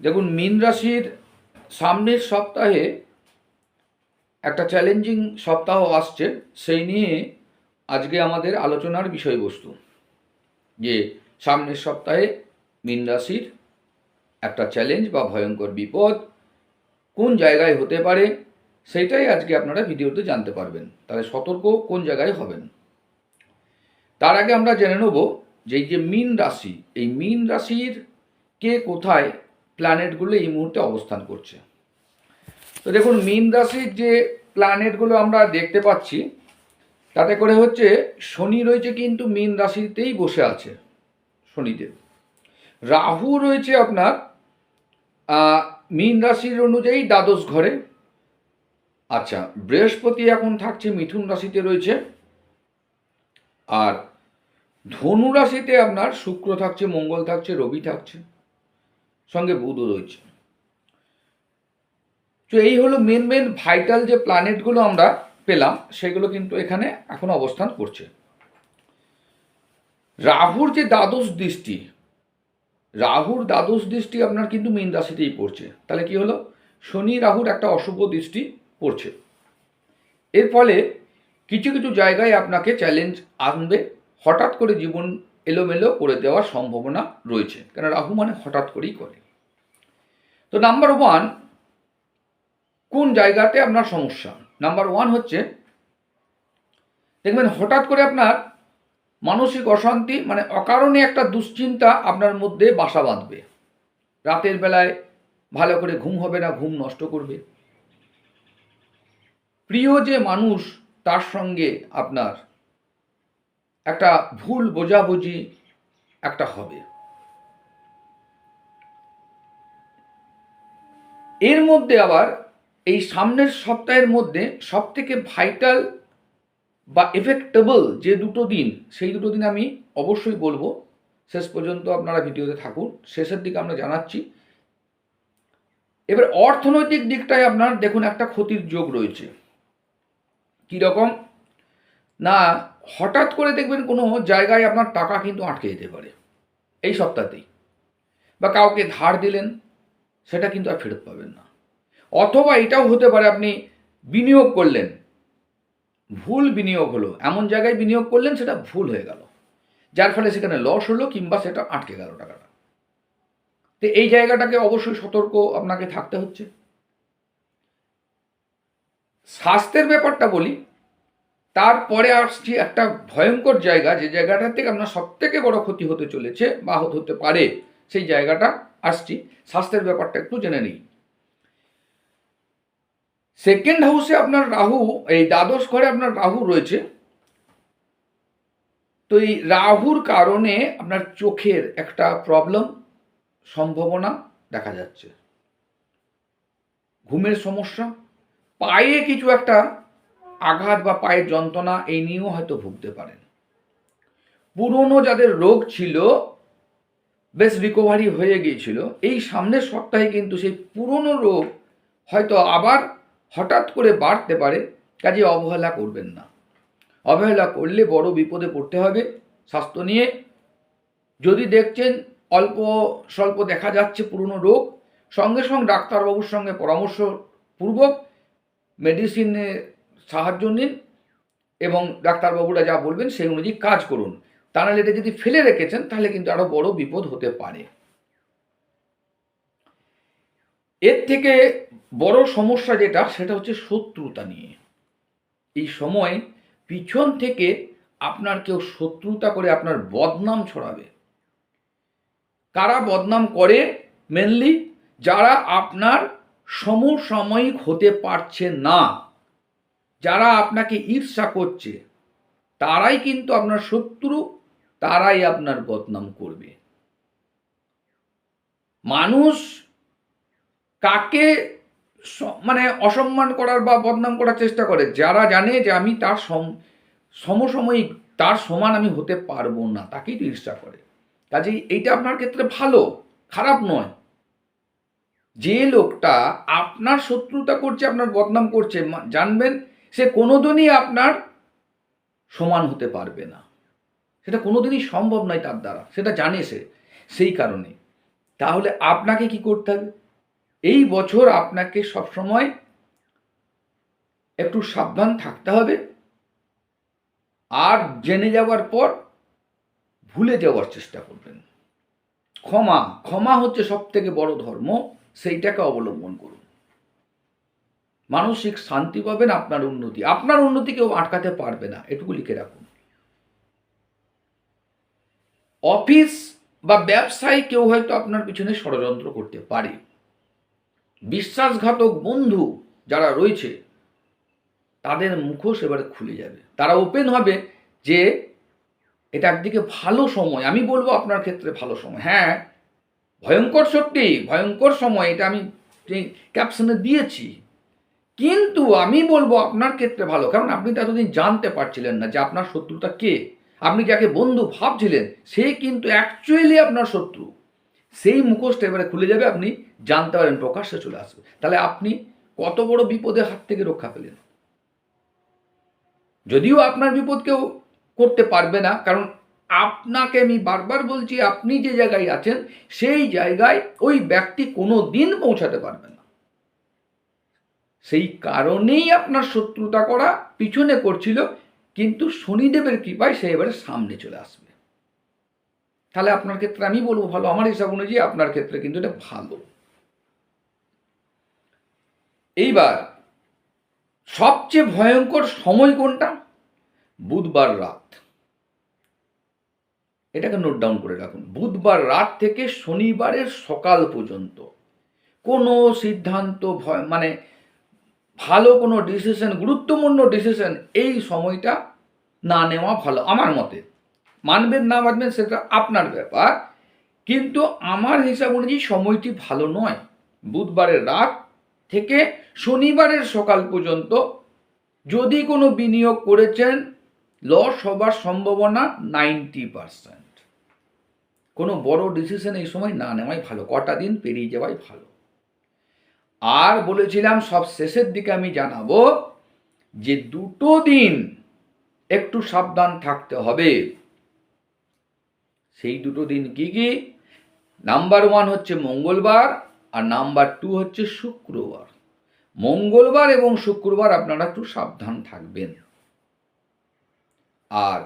দেখুন, মীন রাশির সামনের সপ্তাহে একটা চ্যালেঞ্জিং সপ্তাহ আসছে, সেই নিয়ে আজকে আমাদের আলোচনার বিষয়বস্তু। যে সামনের সপ্তাহে মীন রাশির একটা চ্যালেঞ্জ বা ভয়ঙ্কর বিপদ কোন জায়গায় হতে পারে, সেটাই আজকে আপনারা ভিডিওতে জানতে পারবেন। তাহলে সতর্ক কোন জায়গায় হবেন। তার আগে আমরা জেনে নেব যে এই যে মীন রাশি, এই মীন রাশির কে কোথায় প্ল্যানেটগুলো এই মুহূর্তে অবস্থান করছে। তো দেখুন, মীন রাশির যে প্ল্যানেটগুলো আমরা দেখতে পাচ্ছি, তাতে করে হচ্ছে শনি রয়েছে কিন্তু মীন রাশিতেই বসে আছে শনিদেব। রাহু রয়েছে আপনার মীন রাশির অনুযায়ী দ্বাদশ ঘরে। আচ্ছা, বৃহস্পতি এখন থাকছে মিথুন রাশিতে রয়েছে। আর ধনু রাশিতে আপনার শুক্র থাকছে, মঙ্গল থাকছে, রবি থাকছে, সঙ্গে বুধও রয়েছে। তো এই হলো মেন মেন ভাইটাল যে প্ল্যানেটগুলো আমরা পেলাম, সেগুলো কিন্তু এখানে এখন অবস্থান করছে। রাহুর যে দ্বাদশ দৃষ্টি, রাহুর দ্বাদশ দৃষ্টি আপনার কিন্তু মীন রাশিতেই পড়ছে। তাহলে কি হলো, শনি রাহুর একটা অশুভ দৃষ্টি পড়ছে। এর ফলে কিছু কিছু জায়গায় আপনাকে চ্যালেঞ্জ আনবে, হঠাৎ করে জীবন এলোমেলো করে দেওয়ার সম্ভাবনা রয়েছে, কেন রাহু মানে হঠাৎ করেই করে। তো নাম্বার ওয়ান, কোন জায়গাতে আপনার সমস্যা? নাম্বার ওয়ান হচ্ছে, দেখবেন হঠাৎ করে আপনার মানসিক অশান্তি, মানে অকারণে একটা দুশ্চিন্তা আপনার মধ্যে বাসা বাঁধবে। রাতের বেলায় ভালো করে ঘুম হবে না, ঘুম নষ্ট করবে। প্রিয় যে মানুষ, তার সঙ্গে আপনার একটা ভুল বোঝাবুঝি একটা হবে। এর মধ্যে আবার এই সামনের সপ্তাহের মধ্যে সবথেকে ভাইটাল বা এফেক্টেবল যে দুটো দিন, সেই দুটো দিন আমি অবশ্যই বলবো। শেষ পর্যন্ত আপনারা ভিডিওতে থাকুন, শেষের দিকে আমরা জানাচ্ছি। এবার অর্থনৈতিক দিকটায় আপনার দেখুন একটা ক্ষতির যোগ রয়েছে। কীরকম না, হঠাৎ করে দেখবেন কোনো জায়গায় আপনার টাকা কিন্তু আটকে যেতে পারে এই সপ্তাহতেই, বা কাউকে ধার দিলেন, সেটা কিন্তু আর ফেরত পাবেন না। অথবা এটাও হতে পারে আপনি বিনিয়োগ করলেন, ভুল বিনিয়োগ হলো, এমন জায়গায় বিনিয়োগ করলেন সেটা ভুল হয়ে গেল, যার ফলে সেখানে লস হলো, কিংবা সেটা আটকে গেল টাকাটা। তো এই জায়গাটাকে অবশ্যই সতর্ক আপনাকে থাকতে হচ্ছে। স্বাস্থ্যের ব্যাপারটা বলি, তারপরে আসছি একটা ভয়ঙ্কর জায়গা, যে জায়গাটা থেকে আপনার সব থেকে বড় ক্ষতি হতে চলেছে বা হতে পারে, সেই জায়গাটা আসছি। স্বাস্থ্যের ব্যাপারটা একটু জেনে নিই। সেকেন্ড হাউসে আপনার রাহু, এই দ্বাদশ ঘরে আপনার রাহু রয়েছে। তো এই রাহুর কারণে আপনার চোখের একটা প্রবলেম সম্ভাবনা দেখা যাচ্ছে, ঘুমের সমস্যা, পায়ে কিছু একটা আঘাত বা পায়ের যন্ত্রণা, এই নিয়েও হয়তো ভুগতে পারেন। পুরনো যাদের রোগ ছিল, বেশ রিকভারি হয়ে গিয়েছিল, এই সামনের সপ্তাহে কিন্তু সেই পুরনো রোগ হয়তো আবার হঠাৎ করে বাড়তে পারে। কাজে অবহেলা করবেন না, অবহেলা করলে বড় বিপদে পড়তে হবে স্বাস্থ্য নিয়ে। যদি দেখছেন অল্প স্বল্প দেখা যাচ্ছে পুরনো রোগ, সঙ্গে সঙ্গে ডাক্তারবাবুর সঙ্গে পরামর্শপূর্বক মেডিসিনের সাহায্য নিন, এবং ডাক্তারবাবুরা যা বলবেন সেই অনুযায়ী কাজ করুন। তা নাহলে এটা যদি ফেলে রেখেছেন, তাহলে কিন্তু আরও বড় বিপদ হতে পারে। এর থেকে বড় সমস্যা যেটা, সেটা হচ্ছে শত্রুতা নিয়ে। এই সময় পিছন থেকে আপনার কেউ শত্রুতা করে আপনার বদনাম ছড়াবে। কারা বদনাম করে? মেনলি যারা আপনার সমসাময়িক হতে পারছে না, যারা আপনাকে ঈর্ষা করছে, তারাই কিন্তু আপনার শত্রু, তারাই আপনার বদনাম করবে। মানুষ কাকে মানে অসম্মান করার বা বদনাম করার চেষ্টা করে? যারা জানে যে আমি তার সমসাময়িক, তার সমান আমি হতে পারবো না, তাকেই তো ঈর্ষা করে। কাজেই এইটা আপনার ক্ষেত্রে ভালো, খারাপ নয়। যে লোকটা আপনার শত্রুতা করছে, আপনার বদনাম করছে, জানবেন সে কোনোদিনই আপনার সমান হতে পারবে না, সেটা কোনোদিনই সম্ভব নয় তার দ্বারা, সেটা জানে সে। সেই কারণে তাহলে আপনাকে কি করতে হবে? এই বছর আপনাকে সবসময় একটু সাবধান থাকতে হবে, আর জেনে যাওয়ার পর ভুলে যাওয়ার চেষ্টা করবেন। ক্ষমা হচ্ছে সব থেকে বড় ধর্ম, সেইটাকে অবলম্বন করুন। মানসিক শান্তি পাবেন, আপনার উন্নতি কেউ আটকাতে পারবে না, এটুকু লিখে রাখুন। অফিস বা ব্যবসায় কেউ হয়তো আপনার পিছনে ষড়যন্ত্র করতে পারে। বিশ্বাসঘাতক বন্ধু যারা রয়েছে তাদের মুখোশ এবারে খুলে যাবে, তারা ওপেন হবে যে এটা একদিকে ভালো সময়। আমি বলবো আপনার ক্ষেত্রে ভালো সময়, হ্যাঁ ভয়ঙ্কর, সত্যি ভয়ঙ্কর সময়, এটা আমি ক্যাপশনে দিয়েছি, কিন্তু আমি বলবো আপনার ক্ষেত্রে ভালো, কারণ আপনি তো এতদিন জানতে পারছিলেন না যে আপনার শত্রুটা কে। আপনি যাকে বন্ধু ভাবছিলেন সে কিন্তু অ্যাকচুয়ালি আপনার শত্রু। সেই মুখোশটা এবারে খুলে যাবে, আপনি জানতে পারেন, প্রকাশ্যে চলে আসবে। তাহলে আপনি কত বড় বিপদের হাত থেকে রক্ষা পেলেন। যদিও আপনার বিপদ কেউ করতে পারবে না, কারণ আপনাকে আমি বারবার বলছি, আপনি যে জায়গায় আছেন সেই জায়গায় ওই ব্যক্তি কোনো দিন পৌঁছাতে পারবে না। সেই কারণেই আপনার শত্রুতা করা পিছনে করছিল, কিন্তু শনিদেবের কৃপায় সে এবারে সামনে চলে আসবে। তাহলে আপনার ক্ষেত্রে আমি বলবো ভালো, আমার হিসাব অনুযায়ী আপনার ক্ষেত্রে কিন্তু এটা ভালো। এইবার সবচেয়ে ভয়ঙ্কর সময় কোনটা? বুধবার রাত। এটাকে নোট ডাউন করে রাখুন। বুধবার রাত থেকে শনিবারের সকাল পর্যন্ত কোনো সিদ্ধান্ত মানে ভালো কোনো ডিসিশন, গুরুত্বপূর্ণ ডিসিশন এই সময়টা না নেওয়া ভালো আমার মতে। মানবেন না মানবেন সেটা আপনার ব্যাপার, কিন্তু আমার হিসাব অনুযায়ী সময়টি ভালো নয়। বুধবারের রাত থেকে শনিবারের সকাল পর্যন্ত যদি কোনো বিনিয়োগ করেছেন, লস হবার সম্ভাবনা 90%। কোনো বড় ডিসিশন এই সময় না নেওয়াই ভালো, কটা দিন পেরিয়ে যাওয়াই ভালো। আর বলেছিলাম সব শেষের দিকে আমি জানাবো যে 2 দিন একটু সাবধান থাকতে হবে। সেই 2 দিন কি কি? নাম্বার 1 হচ্ছে মঙ্গলবার, আর নাম্বার 2 হচ্ছে শুক্রবার। মঙ্গলবার এবং শুক্রবার আপনারা একটু সাবধান থাকবেন। আর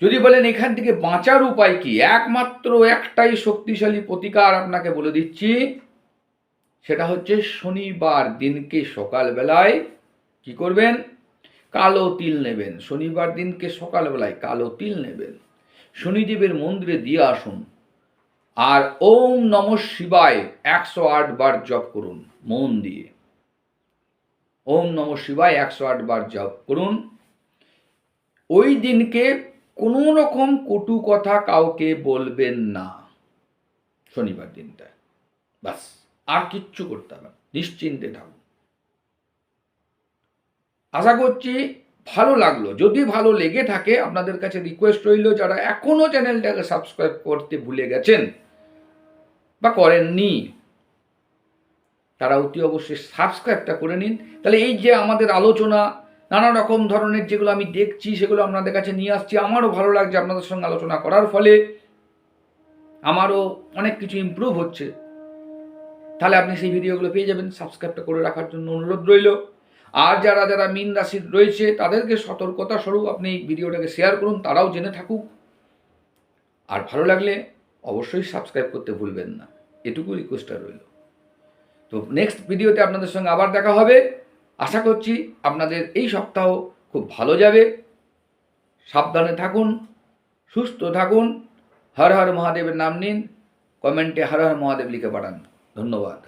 যদি বলেন এখান থেকে বাঁচার উপায় কি, একমাত্র একটাই শক্তিশালী প্রতিকার আপনাকে বলে দিচ্ছি, সেটা হচ্ছে শনিবার দিনকে সকালবেলায় কি করবেন? কালো তিল নেবেন। শনিবার দিনকে সকালবেলায় কালো তিল নেবেন, শনিদেবের মন্দিরে দিয়ে আসুন, আর ওম নমঃ শিবায় 108 বার জপ করুন মন দিয়ে। ওম নমঃ শিবায় 108 বার জপ করুন। ওই দিনকে কোনো রকম কটু কথা কাউকে বলবেন না শনিবার দিনটা, বাস, আর কিচ্ছু করতে হবে না, নিশ্চিন্তে থাকুন। আশা করছি ভালো লাগলো। যদি ভালো লেগে থাকে আপনাদের কাছে রিকোয়েস্ট রইল, যারা এখনো চ্যানেলটাকে সাবস্ক্রাইব করতে ভুলে গেছেন বা করেননি তারা অতি অবশ্যই সাবস্ক্রাইবটা করে নিন। তাহলে এই যে আমাদের আলোচনা, নানা রকম ধরনের যেগুলো আমি দেখছি সেগুলো আপনাদের কাছে নিয়ে আসছি, আমারও ভালো লাগছে আপনাদের সঙ্গে আলোচনা করার ফলে, আমারও অনেক কিছু ইমপ্রুভ হচ্ছে। তাহলে আপনি সেই ভিডিওগুলো পেয়ে যাবেন। সাবস্ক্রাইবটা করে রাখার জন্য অনুরোধ রইল। আর যারা যারা মীন রাশির রয়েছে তাদেরকে সতর্কতা স্বরূপ আপনি ভিডিওটাকে শেয়ার করুন, তারাও জেনে থাকুক। আর ভালো লাগলে অবশ্যই সাবস্ক্রাইব করতে ভুলবেন না, এটুকু রিকোয়েস্টটা রইল। তো নেক্সট ভিডিওতে আপনাদের সঙ্গে আবার দেখা হবে। আশা করছি আপনাদের এই সপ্তাহ খুব ভালো যাবে। সাবধানে থাকুন, সুস্থ থাকুন। হর হর মহাদেবের নাম নিন, কমেন্টে হর হর মহাদেব লিখে পাঠান। ধন্যবাদ।